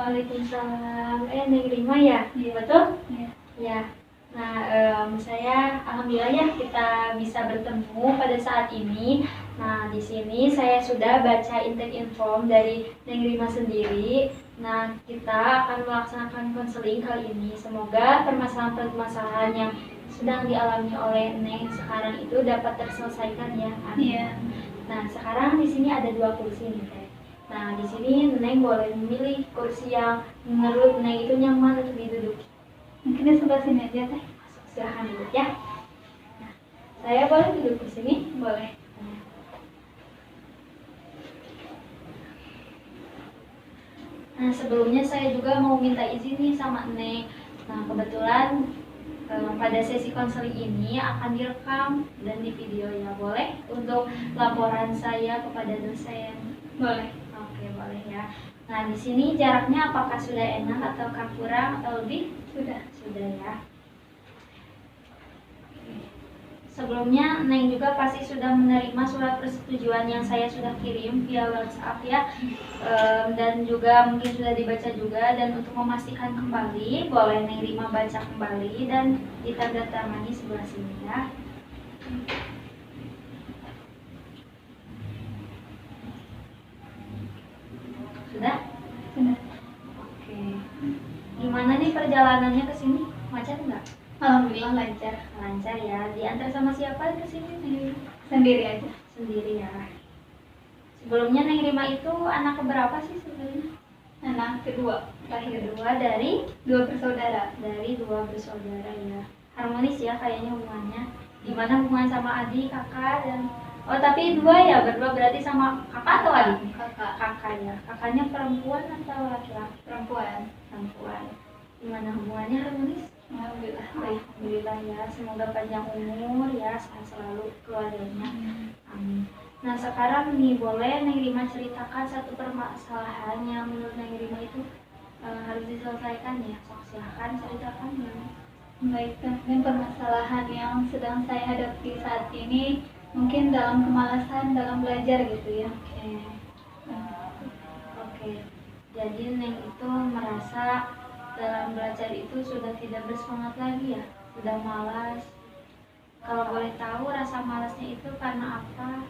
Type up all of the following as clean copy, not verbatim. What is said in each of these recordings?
Waalaikumsalam. Neng Rima ya? Iya. Betul? Iya. Ya. Nah, saya alhamdulillah ya kita bisa bertemu pada saat ini. Nah, di sini saya sudah baca intake inform dari Neng Rima sendiri. Nah, kita akan melaksanakan konseling kali ini. Semoga permasalahan-permasalahan yang sedang dialami oleh Neng sekarang itu dapat terselesaikan ya. Iya. Nah, sekarang di sini ada 2 kursi nih, Teh. Nah, di sini Neng boleh memilih kursi yang menurut Neng itu nyaman untuk diduduki. Mungkin di sebelah sini aja Teh. Silahkan duduk ya. Nah, saya boleh duduk di sini? Boleh. Nah, sebelumnya saya juga mau minta izin nih sama Neng. Nah, kebetulan pada sesi konseling ini akan direkam dan di video ya, boleh untuk laporan saya kepada dosen. Boleh. Oke, boleh ya. Nah, di sini jaraknya apakah sudah enak atau kurang atau lebih? Sudah ya. Sebelumnya Neng juga pasti sudah menerima surat persetujuan yang saya sudah kirim via WhatsApp ya, dan juga mungkin sudah dibaca juga. Dan untuk memastikan kembali, boleh Neng Rima baca kembali dan ditandatangani sebelah sini ya. Sudah? Sudah. Oke. Gimana nih perjalanannya ke sini? Macet nggak? Alhamdulillah lancar. Lancar ya. Diantar sama siapa ke sini? Sendiri aja. Sendiri ya. Sebelumnya Neng Rima itu anak keberapa sih sebenarnya? Anak kedua. Kedua dari 2 bersaudara. Dari 2 bersaudara ya. Harmonis ya kayaknya hubungannya. Gimana hubungan sama adik, kakak dan tapi 2 ya, berdua berarti sama kakak atau adik? Kakak ya. Kakaknya perempuan atau laki-laki? Perempuan. Gimana hubungannya, harmonis? Alhamdulillah. Alhamdulillah ya. Semoga panjang umur ya, sehat selalu keluarganya. Amin. Nah, sekarang nih boleh Neng Rima ceritakan satu permasalahan yang menurut Neng Rima itu harus diselesaikan ya. Silahkan ceritakan ya. Baik, dan permasalahan yang sedang saya hadapi saat ini mungkin dalam kemalasan dalam belajar gitu ya. Oke. Jadi Neng itu merasa dalam belajar itu sudah tidak bersemangat lagi ya, sudah malas. Kalau boleh tahu rasa malasnya itu karena apa?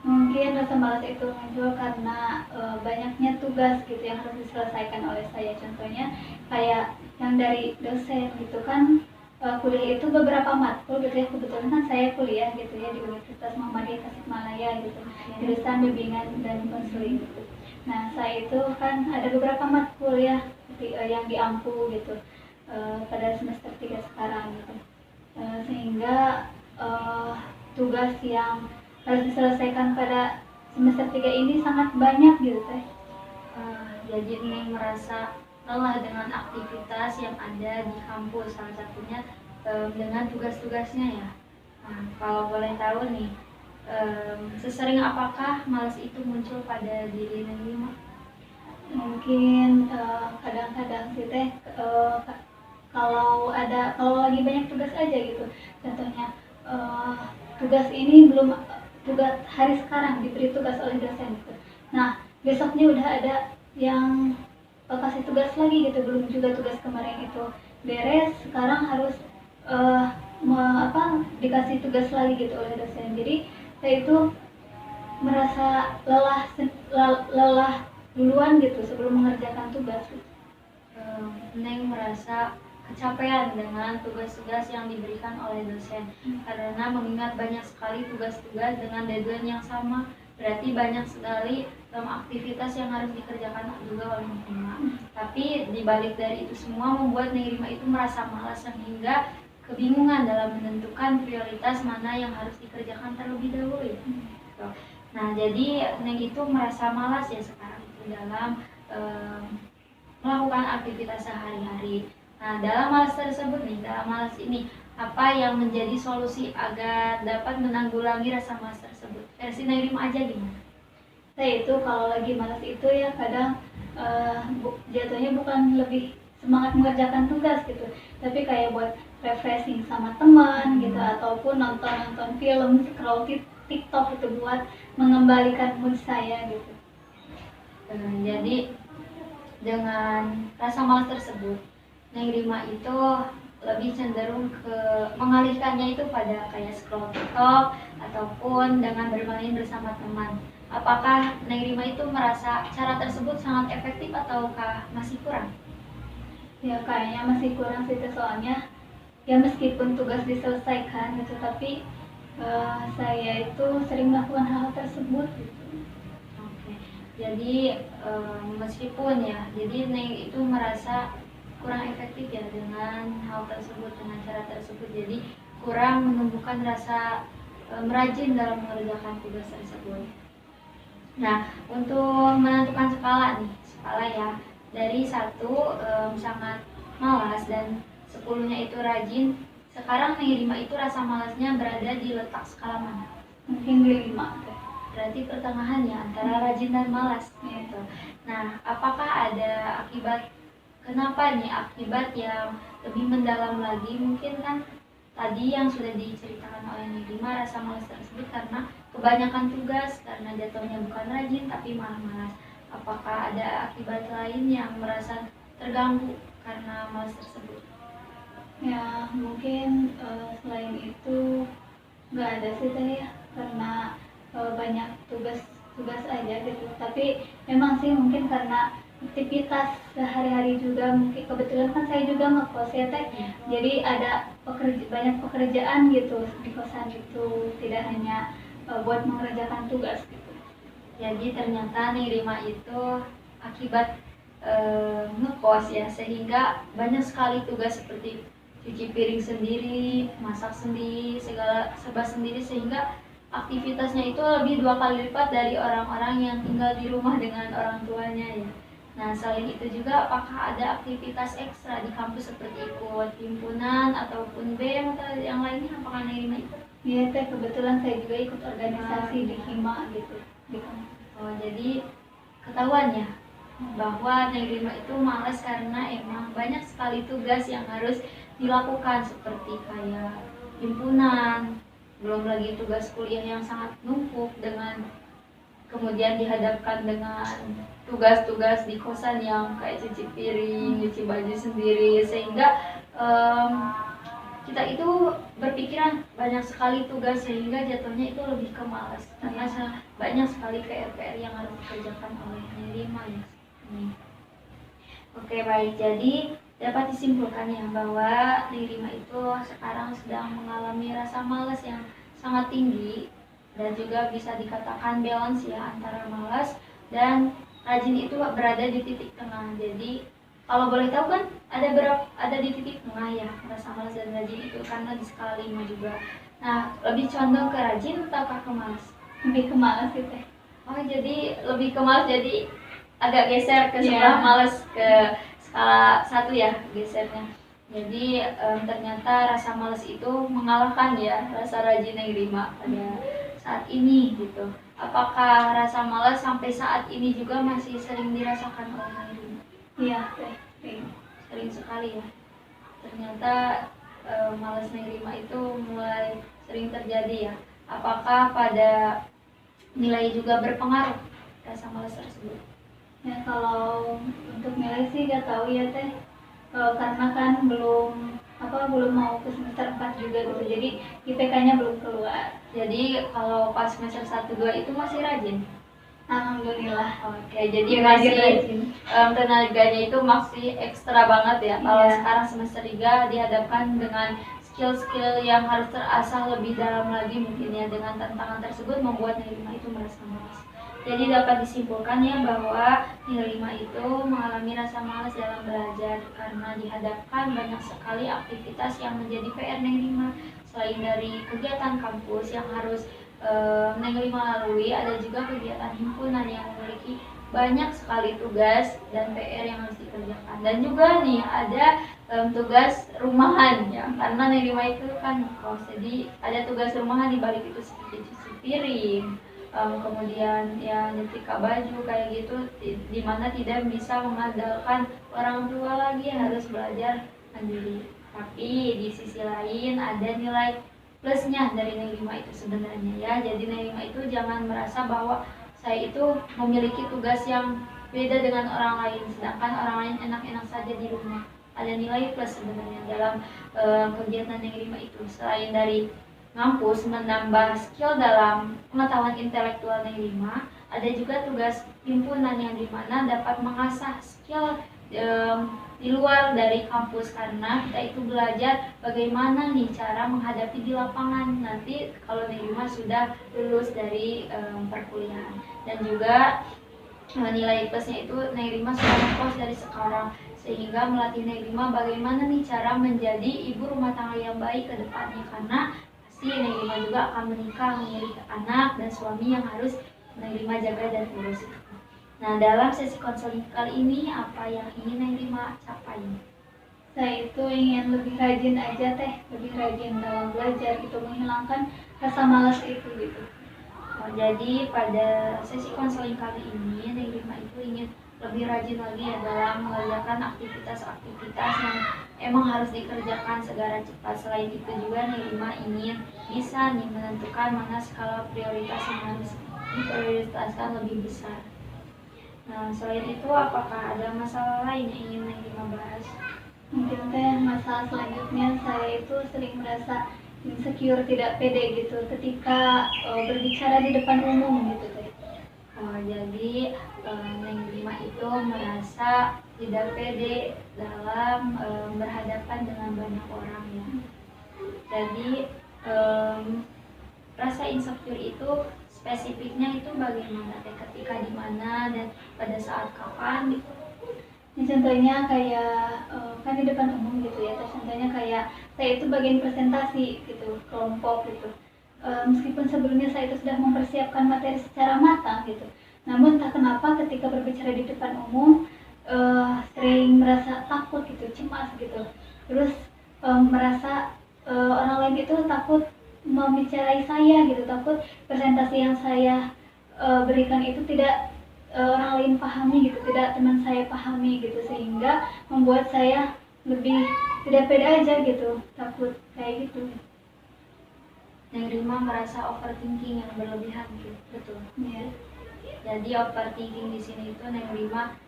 Mungkin rasa malas itu muncul karena banyaknya tugas gitu yang harus diselesaikan oleh saya. Contohnya kayak yang dari dosen gitu kan, kuliah itu beberapa matkul gitu ya. Kebetulan kan saya kuliah gitu ya di Universitas Muhammadiyah Tasikmalaya gitu, jurusan bimbingan dan konseling gitu. Nah, saya itu kan ada beberapa matkul ya yang diampu gitu pada semester 3 sekarang gitu, sehingga tugas yang harus diselesaikan pada semester 3 ini sangat banyak gitu Teh. Jadi Neng merasa lelah dengan aktivitas yang ada di kampus, salah satunya dengan tugas-tugasnya ya. Nah, kalau boleh tahu nih, sesering apakah malas itu muncul pada diri Neng Rima? Mungkin kadang-kadang sih Teh, kalau lagi banyak tugas aja gitu. Contohnya tugas ini belum, tugas hari sekarang diberi tugas oleh dosen gitu. Nah, besoknya udah ada yang kasih tugas lagi gitu, belum juga tugas kemarin itu beres, sekarang harus dikasih tugas lagi gitu oleh dosen. Jadi saya itu merasa lelah duluan gitu sebelum mengerjakan tugas. Neng merasa kecapean dengan tugas-tugas yang diberikan oleh dosen karena mengingat banyak sekali tugas-tugas dengan deadline yang sama, berarti banyak sekali aktivitas yang harus dikerjakan juga oleh Neng Rima. Tapi dibalik dari itu semua membuat Neng Rima itu merasa malas sehingga kebingungan dalam menentukan prioritas mana yang harus dikerjakan terlebih dahulu ya. Nah, jadi Neng itu merasa malas ya sekarang itu dalam melakukan aktivitas sehari-hari. Nah, dalam malas tersebut nih, dalam malas ini, apa yang menjadi solusi agar dapat menanggulangi rasa malas tersebut? Versi Neng Rima aja gimana? Saya itu kalau lagi malas itu ya kadang jatuhnya bukan lebih semangat mengerjakan tugas gitu, tapi kayak buat refreshing sama teman gitu, ataupun nonton film, scroll TikTok itu buat mengembalikan mood saya gitu. Jadi dengan rasa malas tersebut, Neng Rima itu lebih cenderung ke mengalihkannya itu pada kayak scroll TikTok ataupun dengan bermain bersama teman. Apakah Neng Rima itu merasa cara tersebut sangat efektif ataukah masih kurang? Ya kayaknya masih kurang sih Teh, soalnya ya meskipun tugas diselesaikan gitu, tapi saya itu sering melakukan hal tersebut gitu. Oke, jadi meskipun ya, jadi Neng itu merasa kurang efektif ya dengan hal tersebut, dengan cara tersebut, jadi kurang menumbuhkan rasa merajin dalam mengerjakan tugas tersebut. Nah, untuk menentukan skala nih, skala ya, dari 1 sangat malas dan 10-nya itu rajin, sekarang Neng Rima itu rasa malasnya berada di letak skala mana? Mungkin di 5 Teh. Berarti pertengahan ya, antara rajin dan malas gitu. Nah, apakah ada akibat, kenapa nih akibat yang lebih mendalam lagi? Mungkin kan tadi yang sudah diceritakan oleh Nidima, rasa malas tersebut karena kebanyakan tugas, karena jatuhnya bukan rajin tapi malah malas. Apakah ada akibat lain yang merasa terganggu karena malas tersebut? Ya mungkin selain itu nggak ada sih Teh ya, karena banyak tugas aja gitu. Tapi memang sih mungkin karena aktivitas sehari-hari juga, mungkin kebetulan kan saya juga ngekos ya Teh, jadi ada banyak pekerjaan gitu di kosan itu, tidak hanya buat mengerjakan tugas gitu. Jadi ternyata Neng Rima itu akibat ngekos ya, sehingga banyak sekali tugas seperti cuci piring sendiri, masak sendiri, segala serba sendiri, sehingga aktivitasnya itu lebih 2 kali lipat dari orang-orang yang tinggal di rumah dengan orang tuanya ya. Nah, selain itu juga apakah ada aktivitas ekstra di kampus seperti ikut himpunan ataupun BEM atau yang lainnya, apakah Neng Rima ikut? Iya Teh, kebetulan saya juga ikut organisasi di Hima gitu di kampus. Oh, jadi ketahuan ya bahwa Neng Rima itu malas karena emang banyak sekali tugas yang harus dilakukan seperti kayak himpunan, belum lagi tugas kuliah yang sangat numpuk, dengan kemudian dihadapkan dengan tugas-tugas di kosan yang kayak cuci piring, cuci baju sendiri, sehingga kita itu berpikiran banyak sekali tugas sehingga jatuhnya itu lebih ke malas karena banyak sekali PR-PR yang harus dikerjakan oleh Neng Rima ya. Oke, baik, jadi dapat disimpulkan ya bahwa Neng Rima itu sekarang sedang mengalami rasa malas yang sangat tinggi dan juga bisa dikatakan balance ya antara malas dan rajin itu berada di titik tengah. Jadi kalau boleh tahu kan ada di titik tengah ya rasa malas dan rajin itu, karena di skala 5 juga. Nah, lebih condong ke rajin atau ke malas? Lebih ke malas sih Teh. Oh, jadi lebih ke malas, jadi agak geser ke sebelah malas, ke skala 1 ya gesernya. Jadi ternyata rasa malas itu mengalahkan ya rasa rajin Neng Rima pada saat ini gitu. Apakah rasa malas sampai saat ini juga masih sering dirasakan oleh Neng Rima? Iya Teh, Sering sekali ya. Ternyata malas Neng Rima itu mulai sering terjadi ya. Apakah pada nilai juga berpengaruh rasa malas tersebut? Ya kalau untuk nilai sih gak tahu ya Teh, karena kan belum mau ke semester 4 juga gitu, jadi IPK-nya belum keluar. Jadi kalau pas semester 1-2 itu masih rajin? Alhamdulillah. Oke, jadi masih tenaganya itu masih ekstra banget ya. Kalau sekarang semester 3 dihadapkan dengan skill-skill yang harus terasah lebih dalam lagi mungkin ya, dengan tantangan tersebut membuat Neng Rima itu merasa malas. Jadi dapat disimpulkan ya bahwa Neng Rima itu mengalami rasa malas dalam belajar karena dihadapkan banyak sekali aktivitas yang menjadi PR Neng Rima. Selain dari kegiatan kampus yang harus Neng Rima lalui, ada juga kegiatan himpunan yang memiliki banyak sekali tugas dan PR yang harus dikerjakan. Dan juga nih ada tugas rumahan ya, karena Neng Rima itu kan kos, jadi ada tugas rumahan di balik itu seperti cuci piring, kemudian ya nyetrika baju kayak gitu, di mana tidak bisa mengandalkan orang tua lagi, harus belajar mandiri. Tapi di sisi lain ada nilai plusnya dari Neng Rima itu sebenarnya ya. Jadi Neng Rima itu jangan merasa bahwa saya itu memiliki tugas yang beda dengan orang lain, sedangkan orang lain enak-enak saja di rumah. Ada nilai plus sebenarnya dalam kegiatan Neng Rima itu. Selain dari ngampus menambah skill dalam pengetahuan intelektual Neng Rima, ada juga tugas himpunan yang dimana dapat mengasah skill di luar dari kampus, karena kita itu belajar bagaimana nih cara menghadapi di lapangan nanti kalau Neng Rima sudah lulus dari perkuliahan. Dan juga nilai plusnya itu Neng Rima sudah ngekos dari sekarang, sehingga melatih Neng Rima bagaimana nih cara menjadi ibu rumah tangga yang baik ke depannya, karena pasti Neng Rima juga akan menikah, memiliki anak dan suami yang harus Neng Rima jaga dan urus. Nah, dalam sesi konseling kali ini apa yang ingin Neng Rima capai? Saya itu ingin lebih rajin aja teh, lebih rajin dalam belajar gitu, menghilangkan rasa malas itu gitu. Jadi pada sesi konseling kali ini Neng Rima itu ingin lebih rajin lagi ya dalam mengerjakan aktivitas-aktivitas yang emang harus dikerjakan segera cepat. Selain itu juga Neng Rima ingin bisa nih menentukan mana skala prioritas yang harus diprioritaskan lebih besar. Nah, selain itu apakah ada masalah lain yang ingin Neng Rima bahas? Mungkin teh masalah selanjutnya, saya itu sering merasa insecure, tidak pede gitu ketika berbicara di depan umum gitu teh. Jadi Neng Rima itu merasa tidak pede dalam berhadapan dengan banyak orang ya. Jadi rasa insecure itu spesifiknya itu bagaimana? Ketika di mana dan pada saat kapan gitu? Ini contohnya kayak kan di depan umum gitu ya. Contohnya kayak saya itu bagian presentasi gitu, kelompok gitu. Meskipun sebelumnya saya itu sudah mempersiapkan materi secara matang gitu, namun tak kenapa ketika berbicara di depan umum sering merasa takut gitu, cemas gitu. Terus merasa orang lain itu takut membicarain saya gitu, takut presentasi yang saya berikan itu tidak orang lain pahami gitu, tidak teman saya pahami gitu, sehingga membuat saya lebih tidak pede aja gitu, takut kayak gitu. Neng Rima merasa overthinking yang berlebihan gitu, betul? Ya. Jadi overthinking di sini itu Neng Rima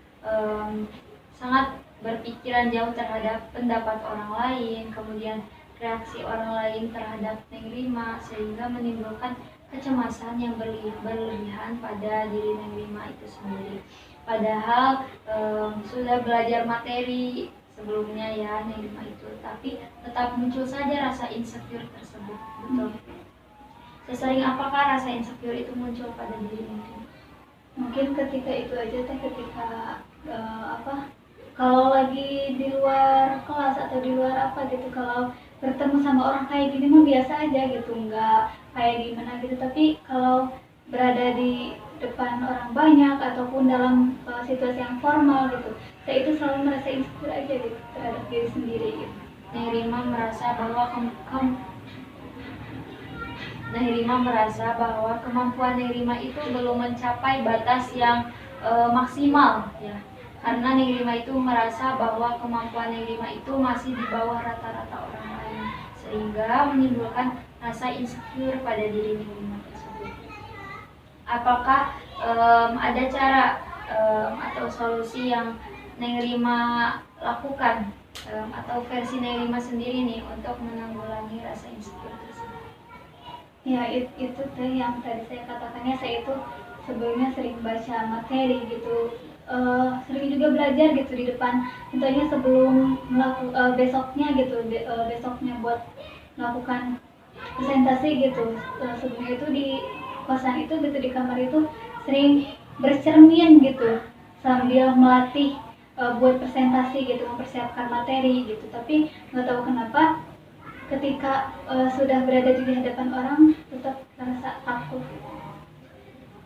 sangat berpikiran jauh terhadap pendapat orang lain, kemudian reaksi orang lain terhadap Neng Rima, sehingga menimbulkan kecemasan yang berlebihan pada diri Neng Rima itu sendiri. Padahal sudah belajar materi sebelumnya ya Neng Rima itu, tapi tetap muncul saja rasa insecure tersebut, betul? Sesering apakah rasa insecure itu muncul pada diri Neng Rima? Mungkin ketika itu aja teh, ketika kalau lagi di luar kelas atau di luar apa gitu, kalau bertemu sama orang kayak gini mah biasa aja gitu, nggak kayak gimana gitu. Tapi kalau berada di depan orang banyak ataupun dalam situasi yang formal gitu, saya itu selalu merasa insecure aja gitu terhadap diri sendiri gitu. Neng Rima merasa bahwa kemampuan Neng Rima itu belum mencapai batas yang maksimal ya. Karena Neng Rima itu merasa bahwa kemampuan Neng Rima itu masih di bawah rata-rata orang lain, sehingga menimbulkan rasa insecure pada diri Neng Rima tersebut. Apakah ada cara atau solusi yang Neng Rima lakukan atau versi Neng Rima sendiri nih untuk menanggulangi rasa insecure tersebut? Ya itu teh yang tadi saya katakannya, saya itu sebelumnya sering baca materi gitu, sering juga belajar gitu di depan. Contohnya sebelum besoknya gitu, besoknya buat melakukan presentasi gitu, sebelumnya itu di kosan itu gitu, di kamar itu sering bercermin gitu sambil melatih buat presentasi gitu, mempersiapkan materi gitu. Tapi nggak tahu kenapa ketika sudah berada di hadapan orang tetap merasa takut.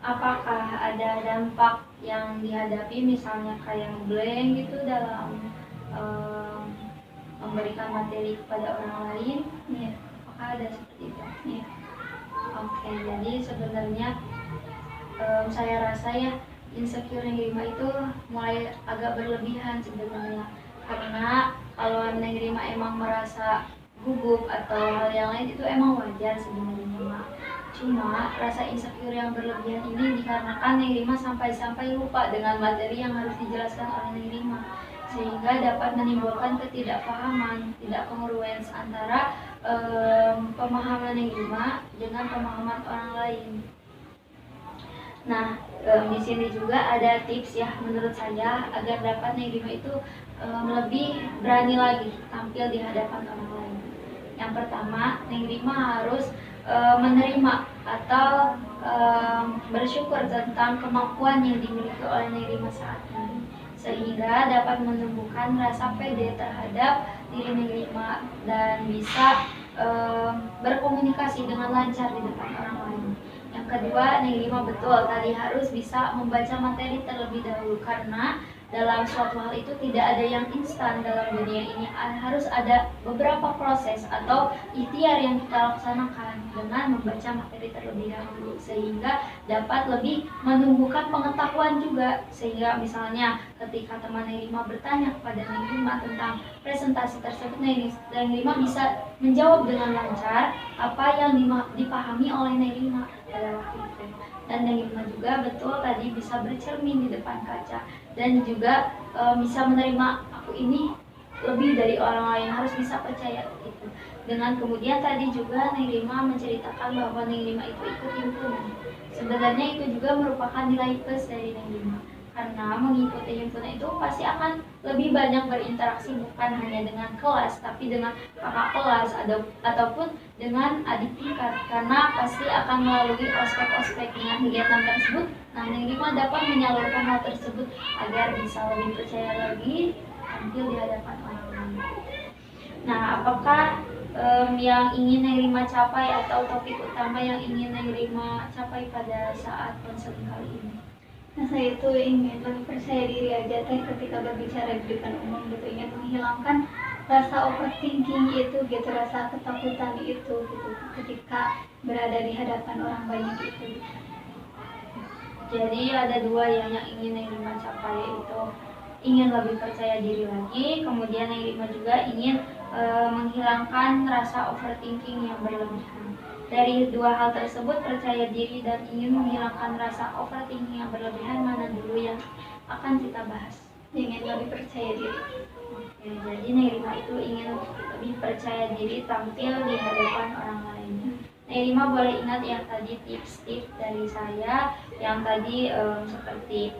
Apakah ada dampak yang dihadapi misalnya kayak blank gitu dalam memberikan materi kepada orang lain? Ya. Apakah ada seperti itu? Ya. Oke, jadi sebenarnya saya rasa ya insecure Neng Rima itu mulai agak berlebihan sebenarnya, karena kalau Neng Rima emang merasa gugup atau hal yang lain itu emang wajar sebenarnya Mak. Cuma rasa insecure yang berlebihan ini dikarenakan Neng Rima sampai-sampai lupa dengan materi yang harus dijelaskan oleh Neng Rima, sehingga dapat menimbulkan ketidakpahaman, tidak kongruens antara pemahaman Neng Rima dengan pemahaman orang lain. Nah, di sini juga ada tips ya menurut saya agar dapat Neng Rima itu lebih berani lagi tampil di hadapan orang lain. Yang pertama, Neng Rima harus menerima atau bersyukur tentang kemampuan yang dimiliki oleh Neng Rima saat ini, sehingga dapat menumbuhkan rasa pede terhadap diri Neng Rima dan bisa berkomunikasi dengan lancar di depan orang lain. Yang kedua, Neng Rima betul tadi harus bisa membaca materi terlebih dahulu, karena dalam suatu hal itu tidak ada yang instan dalam dunia ini. Harus ada beberapa proses atau ikhtiar yang kita laksanakan dengan membaca materi terlebih dahulu, sehingga dapat lebih menumbuhkan pengetahuan juga. Sehingga misalnya ketika teman Neng Rima bertanya kepada Neng Rima tentang presentasi tersebut, Neng Rima bisa menjawab dengan lancar apa yang dipahami oleh Neng Rima pada waktu itu. Dan Neng Rima juga betul tadi bisa bercermin di depan kaca dan juga bisa menerima aku ini lebih dari orang lain, harus bisa percaya itu. Dengan kemudian tadi juga Neng Rima menceritakan bahwa Neng Rima itu ikut himpunan. Sebenarnya itu juga merupakan nilai plus dari Neng Rima, karena mengikuti himpunan itu pasti akan lebih banyak berinteraksi, bukan hanya dengan kelas tapi dengan kakak kelas ataupun dengan adik tingkat, karena pasti akan melalui ospek-ospek. Dengan kegiatan tersebut, nah Neng Rima dapat menyalurkan hal tersebut agar bisa lebih percaya lagi tampil di hadapan orang lain. Nah, apakah yang ingin Neng Rima capai atau topik utama yang ingin Neng Rima capai pada saat konseling kali ini? Nah, saya itu ingin lebih percaya diri aja teh ketika berbicara di depan umum gitu, ingin menghilangkan rasa overthinking itu gitu, rasa ketakutan itu gitu ketika berada di hadapan orang banyak itu. Jadi ada dua yang ingin Neng Rima capai, yaitu ingin lebih percaya diri lagi, kemudian Neng Rima juga ingin menghilangkan rasa overthinking yang berlebihan. Dari dua hal tersebut, percaya diri dan ingin menghilangkan rasa overthinking yang berlebihan, mana dulu yang akan kita bahas? Ingin lebih percaya diri. Oke, jadi Neng Rima itu ingin lebih percaya diri tampil di hadapan orang lain. Neng Rima boleh ingat yang tadi tips-tips dari saya, yang tadi seperti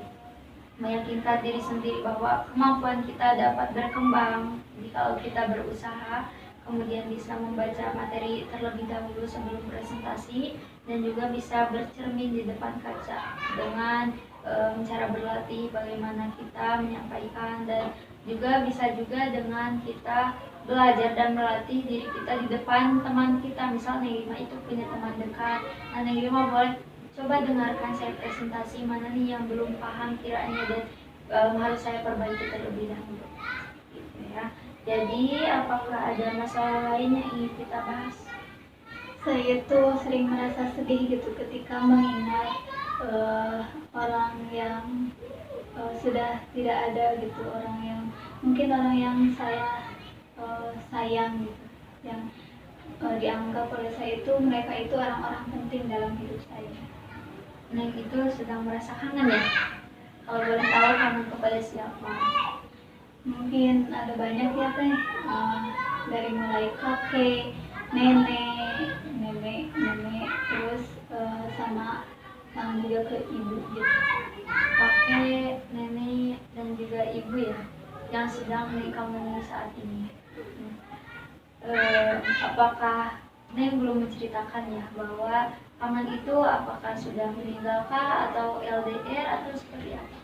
meyakinkan diri sendiri bahwa kemampuan kita dapat berkembang jika kita berusaha, kemudian bisa membaca materi terlebih dahulu sebelum presentasi, dan juga bisa bercermin di depan kaca dengan cara berlatih bagaimana kita menyampaikan, dan juga bisa juga dengan kita belajar dan melatih diri kita di depan teman kita. Misal Neng Rima itu punya teman dekat, nah Neng Rima boleh coba dengarkan saya presentasi, mana nih yang belum paham kiranya dan harus saya perbaiki terlebih dahulu gitu ya. Jadi apakah ada masalah lain yang ingin kita bahas? Saya itu sering merasa sedih gitu ketika mengingat orang yang sudah tidak ada gitu, mungkin orang yang saya sayang gitu, yang dianggap oleh saya itu mereka itu orang-orang penting dalam hidup saya. Neng itu sedang merasa kangen ya? Kalau boleh tahu kangen kepada siapa? Mungkin ada banyak ya teh, dari mulai kakek, nenek, terus sama juga ke ibu gitu. Kakek, nenek, dan juga ibu ya, yang sedang Neng kangen saat ini. Apakah Neng belum menceritakan ya bahwa paman itu apakah sudah meninggalkah atau LDR atau seperti apa?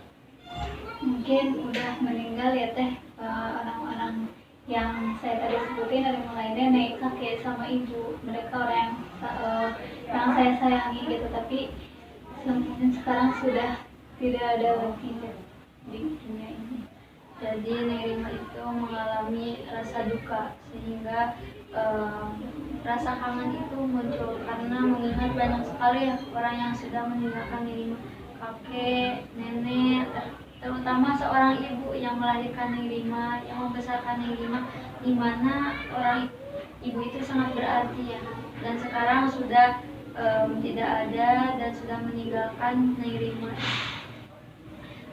Mungkin udah meninggal ya teh, orang-orang yang saya tadi sebutin dari mulai nenek, kakek, sama ibu. Mereka orang yang saya sayangi gitu, tapi mungkin sekarang sudah tidak ada lagi di dunia ini. Jadi Neng Rima itu mengalami rasa duka, sehingga rasa kangen itu muncul karena mengingat banyak sekali ya orang yang sudah meninggalkan Neng Rima, kakek, nenek, terutama seorang ibu yang melahirkan Neng Rima, yang membesarkan Neng Rima, di mana orang ibu itu sangat berarti ya. Dan sekarang sudah tidak ada dan sudah meninggalkan Neng Rima.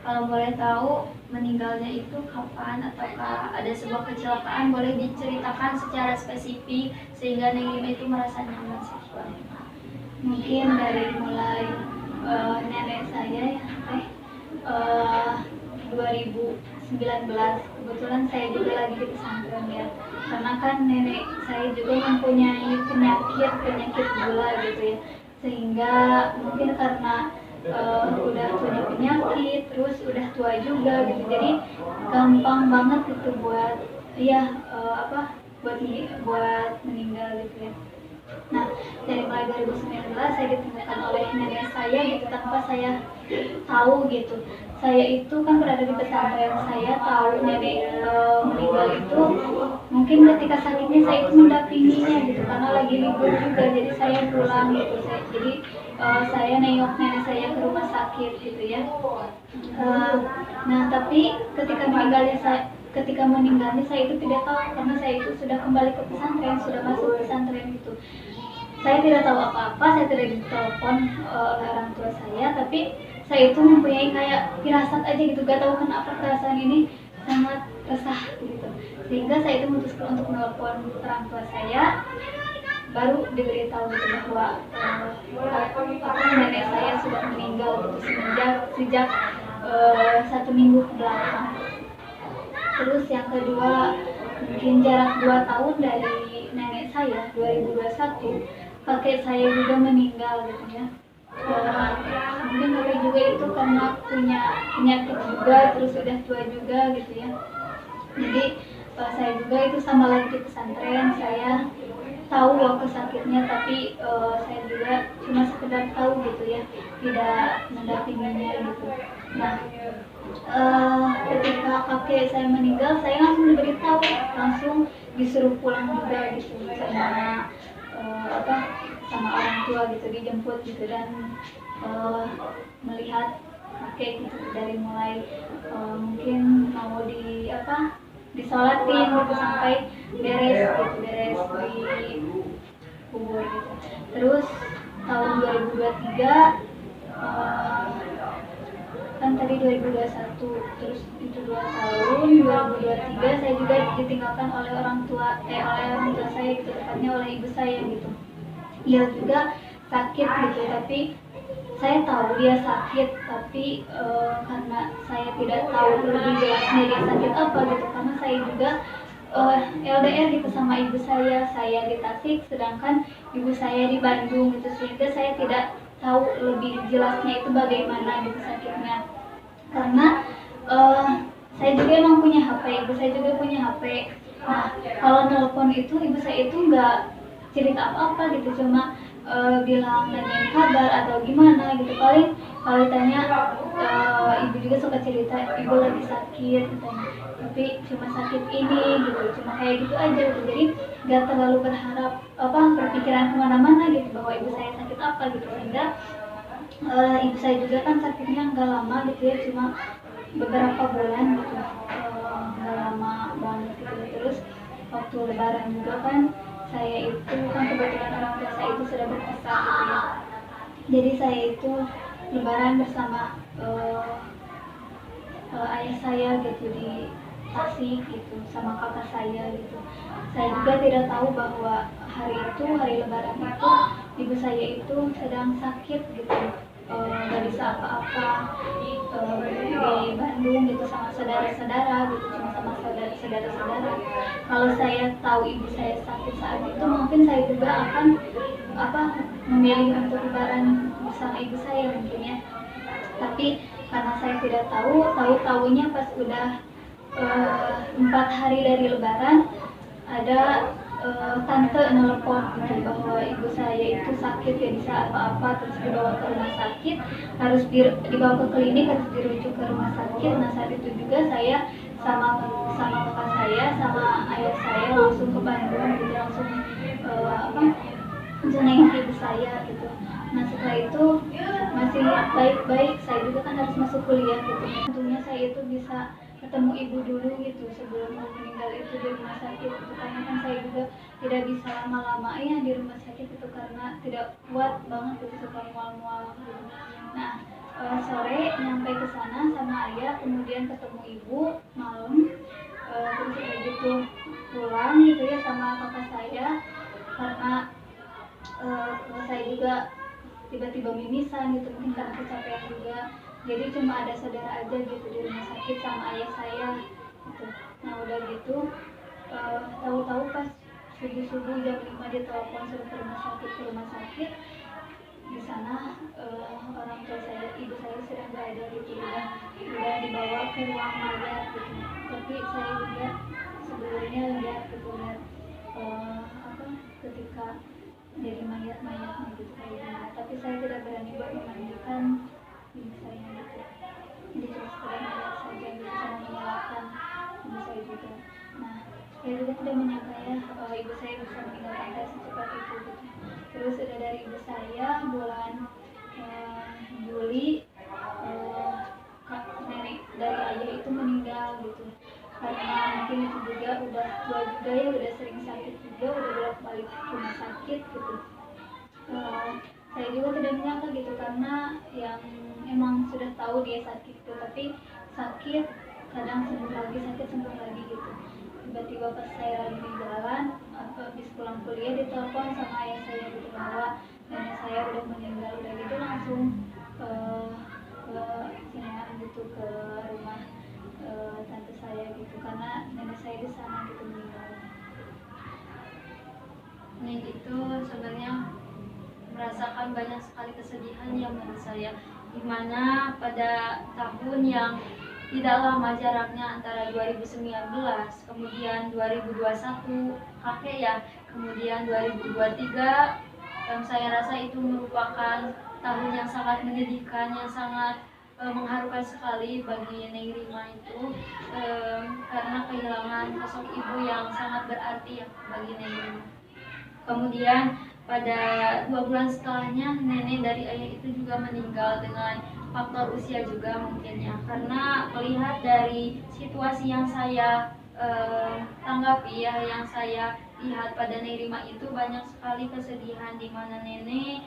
Kalau boleh tahu meninggalnya itu kapan ataukah ada sebuah kecelakaan, boleh diceritakan secara spesifik sehingga Neng Rima itu merasa nyaman seksual. Mungkin dari mulai nenek saya ya 2019, kebetulan saya juga lagi di pesantren ya, karena kan nenek saya juga mempunyai penyakit gula gitu ya, sehingga mungkin karena udah punya penyakit, terus udah tua juga gitu, jadi gampang banget gitu buat buat meninggal gitu ya. Nah, dari mulai 2019 saya ditemukan oleh nenek saya gitu tanpa saya tahu gitu. Saya itu kan berada di pesantren, saya tahu nenek meninggal itu mungkin ketika sakitnya saya itu mendampinginya gitu karena lagi libur juga, jadi saya pulang gitu. Saya nengok nenek saya ke rumah sakit gitu ya. Nah, tapi ketika meninggalnya saya itu tidak tahu karena saya itu sudah kembali ke pesantren, sudah masuk pesantren gitu. Saya tidak tahu apa-apa, saya tidak ditelepon oleh orang tua saya, tapi saya itu mempunyai kayak firasat aja gitu, gak tahu kenapa perasaan ini sangat resah gitu. Sehingga saya itu memutuskan untuk menelpon orang tua saya, baru diberitahu gitu bahwa nenek saya sudah meninggal gitu sejak 1 minggu kebelakang. Terus yang kedua, mungkin jarak 2 tahun dari nenek saya, 2021, kakek saya juga meninggal gitu ya. Mungkin kakek juga itu karena punya penyakit juga, terus udah tua juga gitu ya. Jadi saya juga itu sama lagi di pesantren, saya tahu waktu sakitnya, tapi saya juga cuma sekedar tahu gitu ya, tidak mendampinginya gitu. Nah, ketika kakek saya meninggal, saya langsung diberitahu, langsung disuruh pulang juga gitu sama orang tua gitu, dijemput gitu dan melihat kakek gitu dari mulai mungkin mau disolatin gitu sampai beres di kubur gitu. Terus tahun 2023 kan tadi 2021, terus itu 2 tahun, 2023 saya juga ditinggalkan oleh orang tua saya gitu, tepatnya oleh ibu saya gitu. Dia juga sakit gitu, tapi saya tahu dia sakit, tapi karena saya tidak tahu lebih jelasnya dia sakit apa gitu, karena saya juga LDR gitu sama ibu saya di Tasik, sedangkan ibu saya di Bandung gitu, sehingga saya tidak tahu lebih jelasnya itu bagaimana gitu sakitnya. Karena saya juga emang punya HP, ibu saya juga punya HP. Nah, kalau telepon itu ibu saya itu nggak cerita apa-apa gitu, cuma bilang nanyain kabar atau gimana gitu. Paling kalau ditanya ibu juga suka cerita ibu lagi sakit katanya, tapi cuma sakit ini gitu, cuma kayak gitu aja gitu. Jadi nggak terlalu berpikiran kemana-mana gitu bahwa ibu saya sakit apa gitu, sehingga ibu saya juga kan sakitnya nggak lama gitu ya, cuma beberapa bulan gitu, nggak lama banget gitu. Terus waktu lebaran juga kan saya itu kan kebetulan orang tua saya itu sudah berpisah gitu ya, jadi saya itu lebaran bersama ayah saya gitu di Tasik gitu sama kakak saya gitu. Saya juga tidak tahu bahwa hari lebaran itu ibu saya itu sedang sakit gitu, nggak bisa apa-apa di Bandung gitu sama saudara-saudara gitu, cuma sama saudara-saudara. Kalau saya tahu ibu saya sakit saat itu, mungkin saya juga akan memilih untuk lebaran bersama ibu saya mungkin ya. Tapi karena saya tidak tahunya pas udah 4 hari dari lebaran, ada tante nelpon gitu bahwa ibu saya itu sakit, gak bisa apa-apa, terus dibawa ke rumah sakit, harus dibawa ke klinik, harus dirujuk ke rumah sakit. Nah, saat itu juga saya sama kakak saya sama ayah saya langsung ke Bandung gitu, langsung jenengin ibu saya gitu. Nah, setelah itu masih baik-baik, saya juga kan harus masuk kuliah gitu. Untungnya saya itu bisa ketemu ibu dulu gitu sebelum meninggal itu gitu di rumah sakit gitu, karena kan saya juga tidak bisa lama-lama ya di rumah sakit itu karena tidak kuat banget gitu, suka mual-mual gitu. Nah sore nyampe ke sana sama ayah, kemudian ketemu ibu malam, terus udah gitu pulang gitu ya sama kakak saya, karena saya juga tiba-tiba mimisan gitu, mungkin karena kecapean juga, jadi cuma ada saudara aja gitu di rumah sakit sama ayah saya gitu. Nah udah gitu tahu-tahu pas subuh-subuh jam 5 ditelepon suruh ke rumah sakit. Di sana orang tua saya, ibu saya sedang berada gitu, udah dibawa ke ruang mayat gitu, tapi saya juga sebelumnya lihat gitu, lihat apa ketika jadi mayat-mayatnya gitu kayak gimana, tapi saya tidak berani buat memandikan ibu saya gitu, jadi cuma sekedar melihat saja gitu sama menyalakan ibu saya juga. Nah saya juga tidak menyangka ya ibu saya bisa meninggalkan saya secepat itu gitu. Terus udah dari ibu saya bulan Juli, nenek dari ayah itu meninggal gitu, karena mungkin itu juga udah tua juga ya, udah sering sakit juga, udah bolak-balik rumah sakit gitu. Saya juga tidak menyangka gitu, karena yang emang sudah tahu dia sakit gitu, tapi sakit kadang sembuh lagi, sakit sembuh lagi gitu. Tiba-tiba pas saya lagi di jalan habis pulang kuliah ditelepon sama ayah saya gitu bahwa nenek saya udah meninggal, udah gitu langsung ke sinian gitu, ke rumah tante saya gitu, karena nenek saya di sana gitu meninggal. Nih itu sebenarnya merasakan banyak sekali kesedihan ya menurut saya, dimana pada tahun yang tidak lama jaraknya antara 2019 kemudian 2021 kakek ya, kemudian 2023, saya rasa itu merupakan tahun yang sangat menyedihkan, yang sangat mengharukan sekali bagi Neng Rima itu, karena kehilangan sosok ibu yang sangat berarti ya bagi Neng Rima. Kemudian pada 2 bulan setelahnya nenek dari ayah itu juga meninggal dengan faktor usia juga mungkinnya, karena melihat dari situasi yang saya tanggapi ya, yang saya lihat pada Neng Rima itu banyak sekali kesedihan, di mana nenek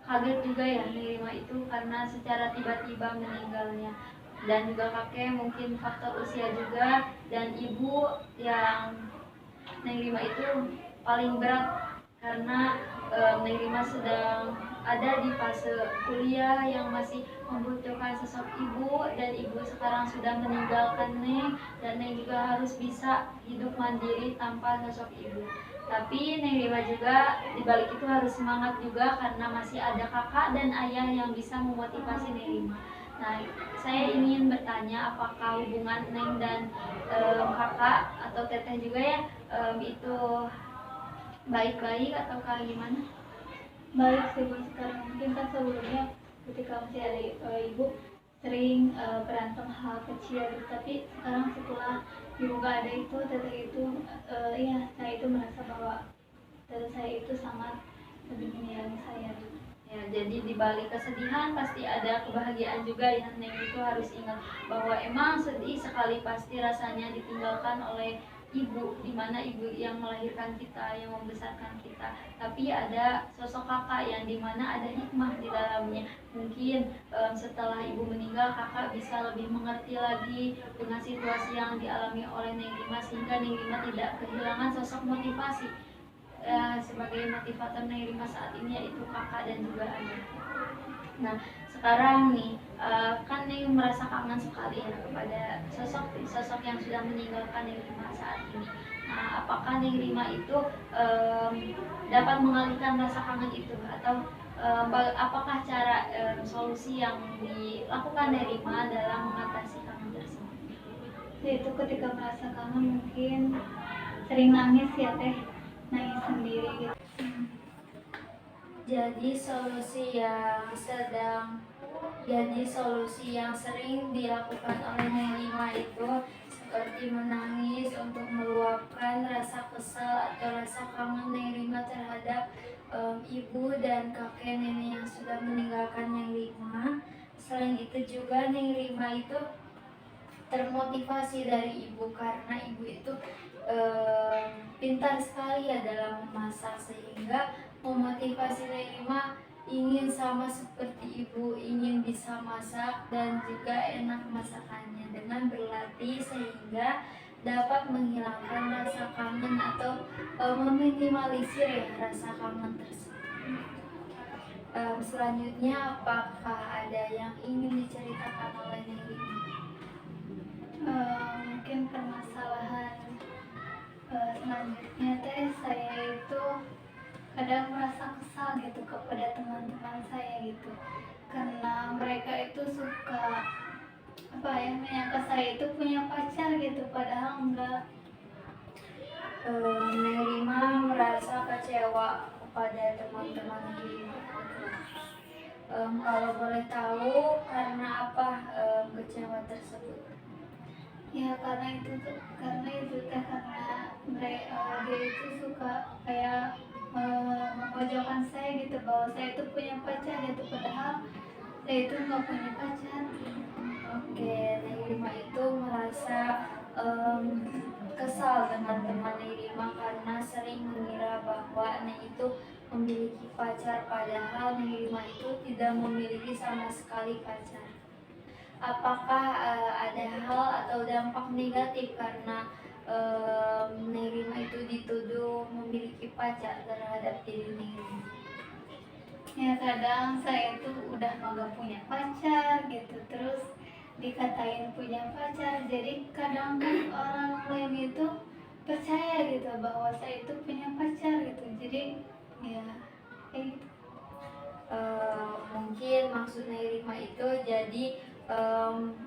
kaget juga ya Neng Rima itu karena secara tiba-tiba meninggalnya, dan juga kakek mungkin faktor usia juga, dan ibu yang Neng Rima itu paling berat karena Neng Rima sedang ada di fase kuliah yang masih membutuhkan sosok ibu, dan ibu sekarang sudah meninggalkan Neng, dan Neng juga harus bisa hidup mandiri tanpa sosok ibu. Tapi Neng Rima juga dibalik itu harus semangat juga karena masih ada kakak dan ayah yang bisa memotivasi Neng Rima. Nah, saya ingin bertanya apakah hubungan Neng dan kakak atau teteh juga ya itu baik-baik ataukah gimana? Baik sih buat sekarang, mungkin kan sebelumnya ketika masih ada ibu sering berantem hal kecil gitu, tapi sekarang setelah ibu gak ada itu, teteh itu ya saya itu merasa bahwa teteh saya itu sangat lebih menyayangi saya gitu. Ya, jadi di balik kesedihan pasti ada kebahagiaan juga ya. Neng itu harus ingat bahwa emang sedih sekali pasti rasanya ditinggalkan oleh ibu, dimana ibu yang melahirkan kita, yang membesarkan kita. Tapi ada sosok kakak yang dimana ada hikmah di dalamnya. Mungkin setelah ibu meninggal kakak bisa lebih mengerti lagi dengan situasi yang dialami oleh Neng Rima, sehingga Neng Rima tidak kehilangan sosok motivasi. Sebagai motivator Neng Rima saat ini yaitu kakak dan juga ayah. Nah sekarang nih kan Neng merasa kangen sekali ya kepada sosok yang sudah meninggalkan Neng Rima saat ini. Nah apakah Neng Rima itu dapat mengalihkan rasa kangen itu, atau apakah cara solusi yang dilakukan Neng Rima dalam mengatasi kangen tersebut? Yaitu ketika merasa kangen mungkin sering nangis ya teh, nangis sendiri gitu. Jadi solusi yang sering dilakukan oleh Neng Rima itu seperti menangis untuk meluapkan rasa kesal atau rasa kangen Neng Rima terhadap ibu dan kakek nenek yang sudah meninggalkan Neng Rima. Selain itu juga Neng Rima itu termotivasi dari ibu karena ibu itu pintar sekali ya dalam memasak, sehingga memotivasi Nairima ingin sama seperti ibu, ingin bisa masak dan juga enak masakannya dengan berlatih, sehingga dapat menghilangkan rasa kangen atau meminimalisir ya rasa kangen tersebut. Selanjutnya, apakah ada yang ingin diceritakan oleh Nairima? Mungkin permasalahan selanjutnya teh, saya itu kadang merasa kesal gitu kepada teman-teman saya gitu, karena mereka itu suka apa ya, menyangka saya itu punya pacar gitu, padahal enggak. Nairima merasa kecewa kepada teman-teman Nairima. Kalau boleh tahu karena apa kecewa tersebut? Ya karena itu teh karena mereka dia itu suka kayak memojokkan saya gitu, bahwa saya itu punya pacar gitu, padahal saya itu nggak punya pacar. Oke, Nairima itu merasa kesal dengan teman Nairima karena sering mengira bahwa Nai itu memiliki pacar, padahal Nairima itu tidak memiliki sama sekali pacar. Apakah ada hal atau dampak negatif karena Nairima itu dituduh memiliki pacar terhadap diri Nairima? Ya kadang saya itu udah nggak punya pacar gitu, terus dikatain punya pacar, jadi kadang kan orang lain itu percaya gitu bahwa saya itu punya pacar gitu, jadi ya kayak gitu. Mungkin maksud Nairima itu jadi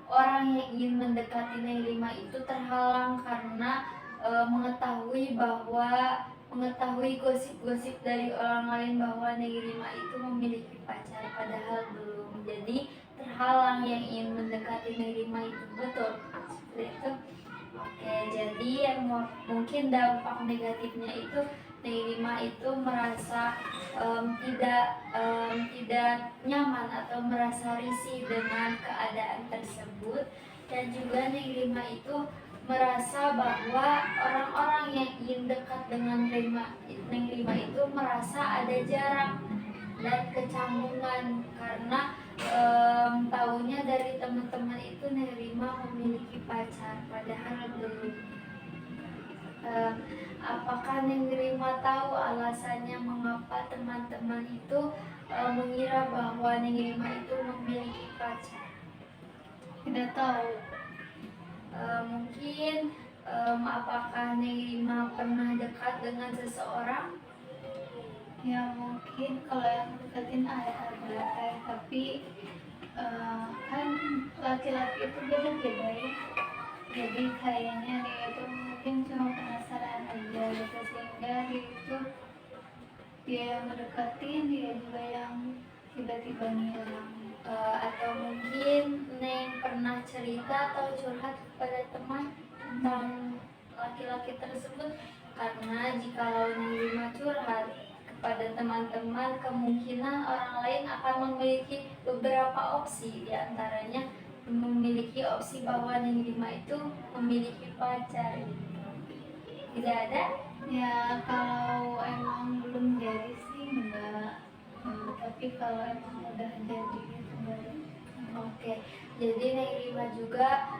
orang yang ingin mendekati Nairima itu terhalang karena mengetahui gosip-gosip dari orang lain bahwa Nairima itu memiliki pacar, padahal belum. Jadi terhalang yang ingin mendekati Nairima itu, betul seperti itu. Oke, jadi yang mungkin dampak negatifnya itu Nairima itu merasa tidak nyaman atau merasa risih dengan keadaan tersebut, dan juga Nairima itu merasa bahwa orang-orang yang ingin dekat dengan Nairima itu merasa ada jarak dan kecanggungan karena tahunya dari teman-teman itu Nairima memiliki pacar, padahal belum. Apakah Nairima tahu alasannya mengapa teman-teman itu mengira bahwa Nairima itu memiliki pacar? Tidak tahu. Mungkin apakah Nairima pernah dekat dengan seseorang? Ya mungkin kalau yang deketin ada, tapi kan laki-laki itu beda-beda ya, jadi kayaknya dia itu mungkin cuma penasaran aja gitu, sehingga dia yang ngedeketin, dia juga yang tiba-tiba ngilang. Atau mungkin Neng pernah cerita atau curhat kepada teman tentang laki-laki tersebut, karena jika Nairima curhat kepada teman-teman, kemungkinan orang lain akan memiliki beberapa opsi, diantaranya memiliki opsi bahwa Nairima itu memiliki pacar. Tidak ada? Ya kalau emang belum jadi sih enggak. Tapi kalau emang udah jadi gitu baru. Oke, jadi Nairima juga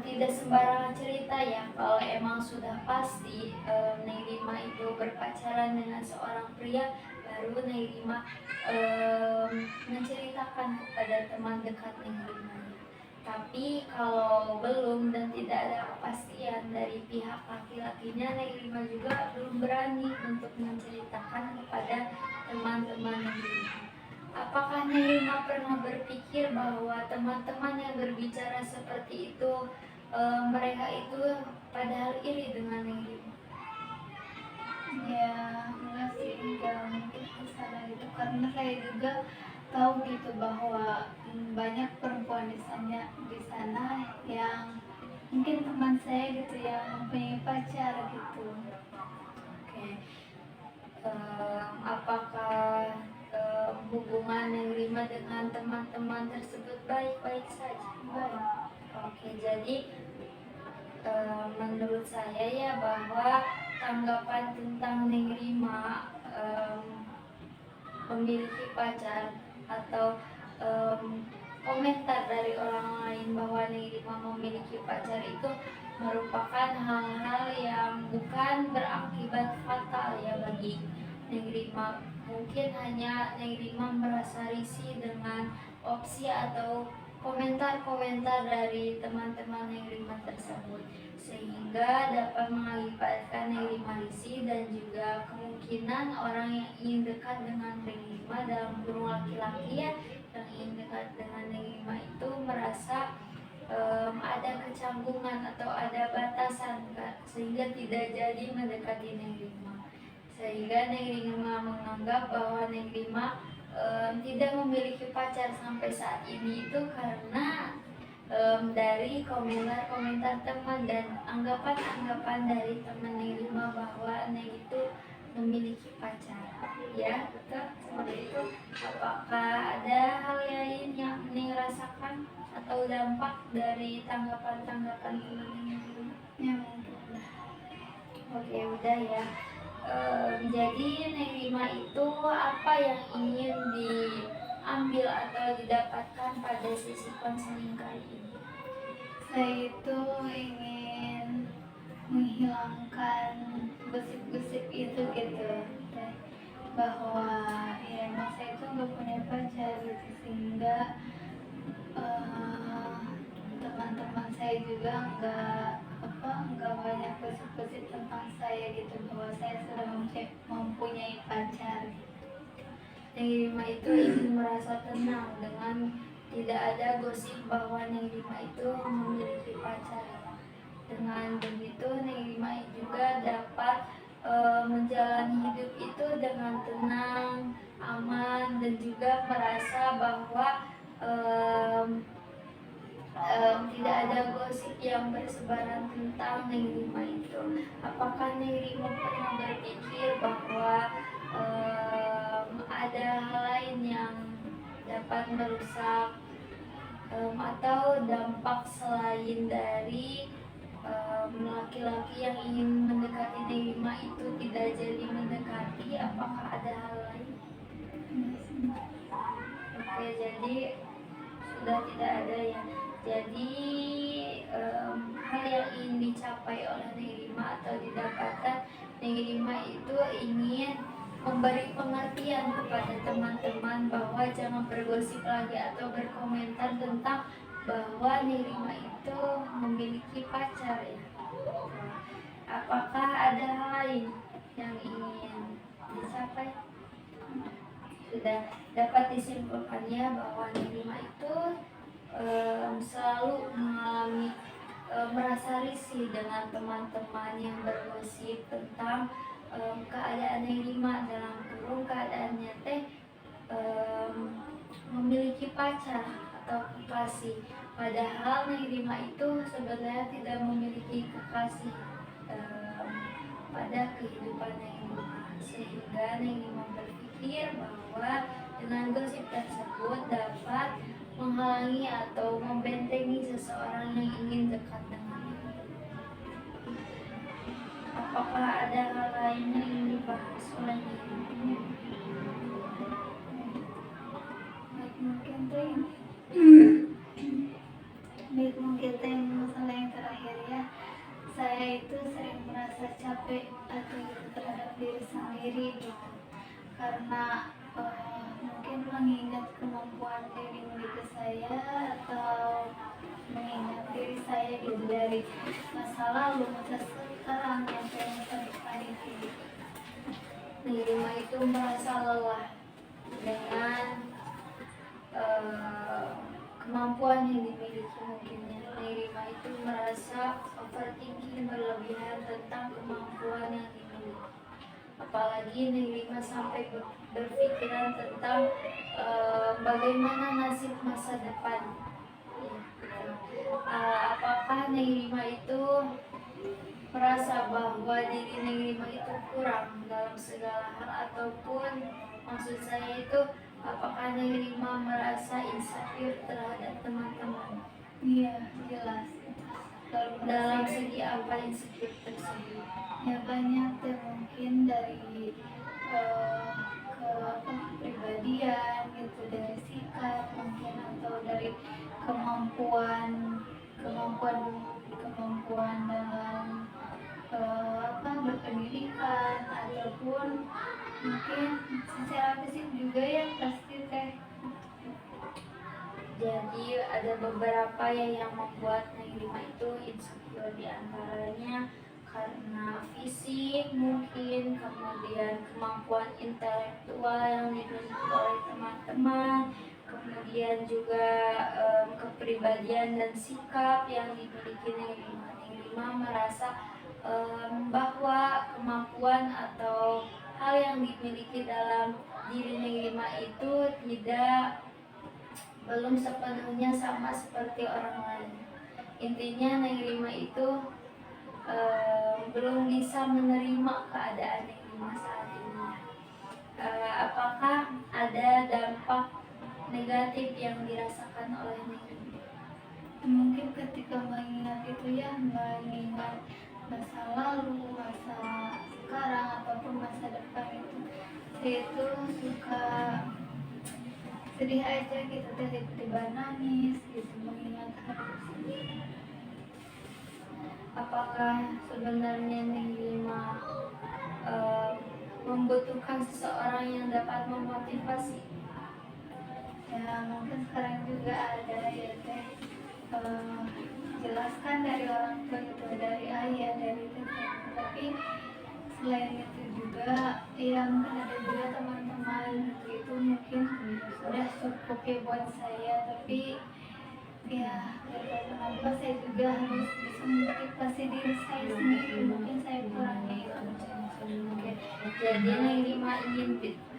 tidak sembarangan cerita ya. Kalau emang sudah pasti Nairima itu berpacaran dengan seorang pria, baru Nairima menceritakan kepada teman dekat Nairima. Tapi kalau belum dan tidak ada kepastian dari pihak laki-lakinya, Nairima juga belum berani untuk menceritakan kepada teman-teman Nairima. Apakah Nairima pernah berpikir bahwa teman-teman yang berbicara seperti itu mereka itu padahal iri dengan Nairima? Ya enggak sih, enggak mungkin kesana gitu, karena saya juga tahu gitu bahwa banyak perempuan di sana yang mungkin teman saya gitu yang mempunyai pacar gitu. Oke. Apakah hubungan Nairima dengan teman-teman tersebut baik-baik saja? Baik. Oke, jadi menurut saya ya bahwa tanggapan tentang Neng Rima memiliki pacar atau komentar dari orang lain bahwa Neng Rima memiliki pacar itu merupakan hal-hal yang bukan berakibat fatal ya bagi Neng Rima. Mungkin hanya Neng Rima merasa risih dengan opsi atau komentar-komentar dari teman-teman Neng Rima tersebut, sehingga dapat mengakibatkan Neng Rima risih dan juga kemungkinan orang yang ingin dekat dengan Neng Rima, dalam kurung laki-laki ya, yang ingin dekat dengan Neng Rima itu merasa ada kecanggungan atau ada batasan sehingga tidak jadi mendekati Neng Rima, sehingga Neng Rima menganggap bahwa Neng Rima tidak memiliki pacar sampai saat ini itu karena dari komentar-komentar teman dan anggapan-anggapan dari teman Neng Rima bahwa Neng itu memiliki pacar. Ya, betul seperti itu. Apakah ada hal lain yang Neng rasakan atau dampak dari tanggapan-tanggapan teman Neng Rima? Ya mungkin. Oke, udah ya. Jadi Neng Rima itu apa yang ingin diambil atau didapatkan pada sesi konseling kali ini? Saya itu ingin menghilangkan gosip-gosip itu gitu, bahwa ya saya itu nggak punya pacar gitu, sehingga teman-teman saya juga nggak banyak gosip-gosip tentang saya gitu, bahwa saya sudah mempunyai pacar. Neng Rima itu ingin merasa tenang dengan tidak ada gosip bahwa Neng Rima itu memiliki pacar. Dengan begitu Neng Rima juga dapat menjalani hidup itu dengan tenang, aman, dan juga merasa bahwa tidak ada gosip yang bersebaran tentang Neng Rima itu. Apakah Neng Rima pernah berpikir bahwa ada hal lain yang dapat merusak atau dampak selain dari laki-laki yang ingin mendekati Neng Rima itu tidak jadi mendekati? Apakah ada hal lain? Oke, jadi sudah tidak ada ya. Jadi hal yang ingin dicapai oleh Neng Rima atau didapatkan Neng Rima itu ingin memberi pengertian kepada teman-teman bahwa jangan bergosip lagi atau berkomentar tentang bahwa Neng Rima itu memiliki pacar ya. Apakah ada hal lain yang ingin dicapai? Sudah dapat disimpulkannya bahwa Neng Rima itu selalu mengalami merasa risih dengan teman-teman yang bergosip tentang keadaan Neng Rima, dalam kurung keadaannya teh memiliki pacar atau kekasih, padahal Neng Rima itu sebenarnya tidak memiliki kekasih pada kehidupan Neng Rima, sehingga Neng Rima berpikir bahwa dengan gosip tersebut dapat menghalangi atau membentengi seseorang yang ingin dekat dengannya. Apakah ada hal lain yang ingin dibahas oleh Neng Rima? Mungkin masalah yang terakhir ya, saya itu sering merasa capek atau terhadap diri sendiri gitu, karena mungkin mengingat kemampuan yang dimiliki saya atau mengingat diri saya gitu dari masa lalu, masa sekarang, sampai masa depan itu. Neng Rima itu merasa lelah dengan kemampuan yang dimiliki. Mungkin Neng Rima itu merasa overthinking berlebihan tentang kemampuan yang dimiliki. Apalagi Neng Rima sampai berpikiran tentang bagaimana nasib masa depan. Apakah Neng Rima itu merasa bahwa diri Neng Rima itu kurang dalam segala hal, ataupun maksud saya itu apakah Neng Rima merasa insecure terhadap teman-teman? Iya, jelas. Kalau Dalam merasa segi apa insecure tersebut? ya banyak ya, mungkin dari eh, ke apa, kepribadian gitu, dari sikap mungkin, atau dari kemampuan kemampuan kemampuan dalam apa, berpendidikan, ataupun mungkin secara fisik juga ya pasti teh. Jadi ada beberapa yang membuat Neng Rima itu insecure, diantaranya karena fisik mungkin, kemudian kemampuan intelektual yang dimiliki oleh teman-teman, kemudian juga kepribadian dan sikap yang dimiliki Neng Rima. Neng Rima merasa bahwa kemampuan atau hal yang dimiliki dalam diri Neng Rima itu belum sepenuhnya sama seperti orang lain. Intinya Neng Rima itu belum bisa menerima keadaan Neng Rima saat ini. Apakah ada dampak negatif yang dirasakan oleh Neng Rima? Mungkin ketika mengingat itu ya, mengingat masa lalu, masa sekarang, ataupun masa depan itu, saya itu suka sedih aja gitu, tiba-tiba nangis gitu mengingat hal tersebut. Apakah sebenarnya Neng Rima eh, membutuhkan seseorang yang dapat memotivasi? Ya mungkin sekarang juga ada ya teh, jelaskan dari orang tua gitu, dari ayah, dari teteh, tapi selain itu juga ya mungkin ada juga teman-teman gitu, itu mungkin udah cukup ya buat saya, tapi ya gak tahu kenapa saya juga harus bisa memotivasi diri saya sendiri, mungkin saya kurangnya itu. Oke. Jadi Neng Rima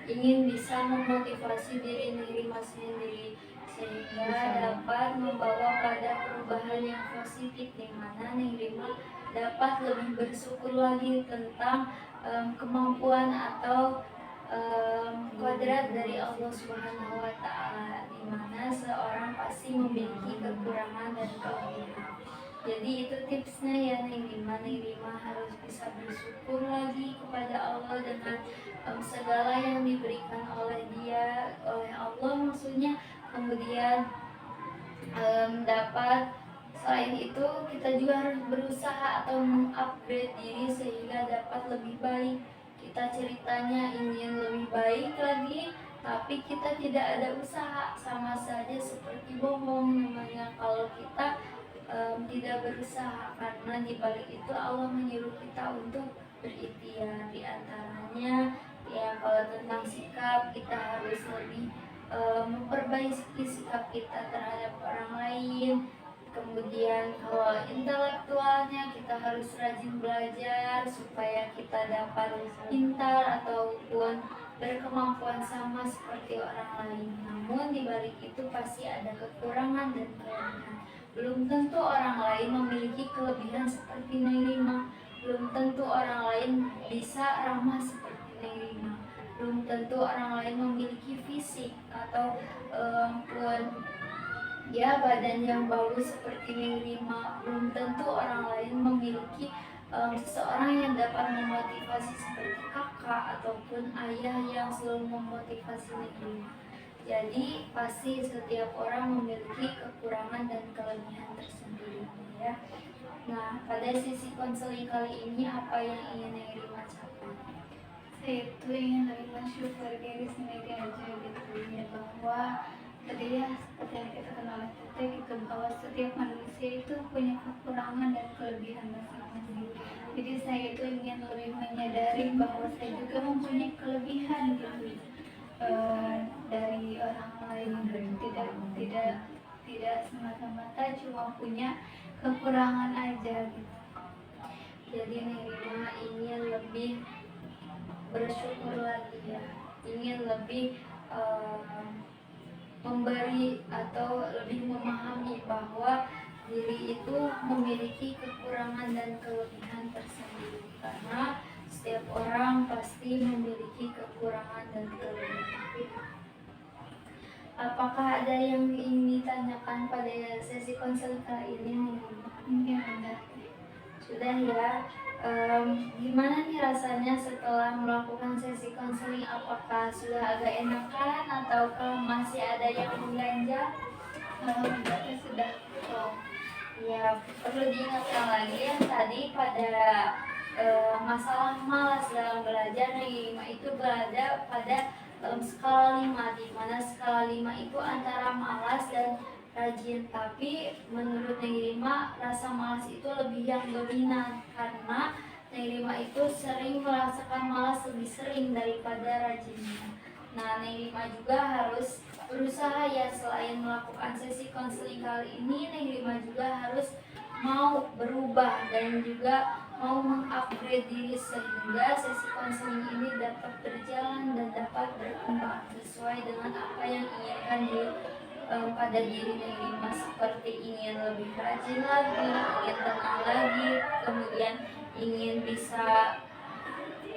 ingin bisa memotivasi diri Neng Rima sendiri sehingga dapat membawa pada perubahan yang positif, di mana Neng Rima dapat lebih bersyukur lagi tentang kemampuan atau kodrat dari Allah Subhanahu wa Ta'ala, di mana seorang pasti memiliki kekurangan dan kelebihan. Jadi itu tipsnya ya Neng Rima. Neng Rima harus bisa bersyukur lagi kepada Allah dengan segala yang diberikan oleh Dia, oleh Allah maksudnya. Kemudian dapat, selain itu kita juga harus berusaha atau mengupgrade diri sehingga dapat lebih baik. Kita ceritanya ingin lebih baik lagi, tapi kita tidak ada usaha, sama saja seperti bohong namanya kalau kita tidak berusaha. Karena di balik itu Allah menyuruh kita untuk berikhtiar. Di antaranya ya kalau tentang sikap, kita harus lebih memperbaiki sikap kita terhadap orang lain. Kemudian kalau intelektualnya, kita harus rajin belajar supaya kita dapat pintar ataupun berkemampuan sama seperti orang lain. Namun di balik itu pasti ada kekurangan dan kelebihan. Belum tentu orang lain memiliki kelebihan seperti Neng Rima. Belum tentu orang lain bisa ramah seperti Neng Rima. Belum tentu orang lain memiliki fisik atau pun ya badan yang bagus seperti Neng Rima. Belum tentu orang lain memiliki seseorang yang dapat memotivasi seperti kakak ataupun ayah yang selalu memotivasi Neng Rima. Jadi pasti setiap orang memiliki kekurangan dan kelebihan tersendiri ya. Nah, pada sisi konseling kali ini apa yang ingin Neng Rima capai? Saya itu ingin lebih mensyukur diri sendiri aja gitu ya, bahwa tadi ya seperti yang kita kenal kita gitu, bahwa setiap manusia itu punya kekurangan dan kelebihan masing-masing. Jadi saya itu ingin lebih menyadari bahwa saya juga mempunyai kelebihan gitu, dari orang lain gitu. Tidak semata-mata cuma punya kekurangan aja gitu. Jadi Neng Rima ingin lebih bersyukur lagi ya, ingin lebih memberi atau lebih memahami bahwa diri itu memiliki kekurangan dan kelebihan tersendiri, karena setiap orang pasti memiliki kekurangan dan kelebihan. Apakah ada yang ingin ditanyakan pada sesi konseling kali ini? Mungkin ada. Sudah ya. Gimana nih rasanya setelah melakukan sesi konseling? Apakah sudah agak enakan ataukah masih ada yang mengganjal? Alhamdulillah sudah. Ya, perlu diingatkan lagi yang tadi pada masalah malas dalam belajar. Yang 5 itu berada pada skala 5, di mana skala 5 itu antara malas dan rajin. Tapi menurut Negeri 5, rasa malas itu lebih yang dominan karena Negeri 5 itu sering merasakan malas lebih sering daripada rajinnya. Nah, Negeri 5 juga harus berusaha ya, selain melakukan sesi konseling kali ini, Negeri 5 juga harus mau berubah dan juga mau mengupgrade diri sehingga sesi konseling ini dapat berjalan dan dapat berkembang sesuai dengan apa yang inginkan pada diri Negeri 5, seperti ingin lebih rajin lagi, ingin tenang lagi, kemudian ingin bisa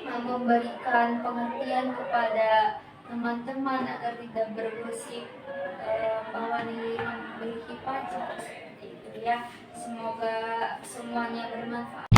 memberikan pengertian kepada teman-teman agar tidak bergosip bahwa Negeri memiliki pacar, seperti itu ya. Semoga semuanya bermanfaat.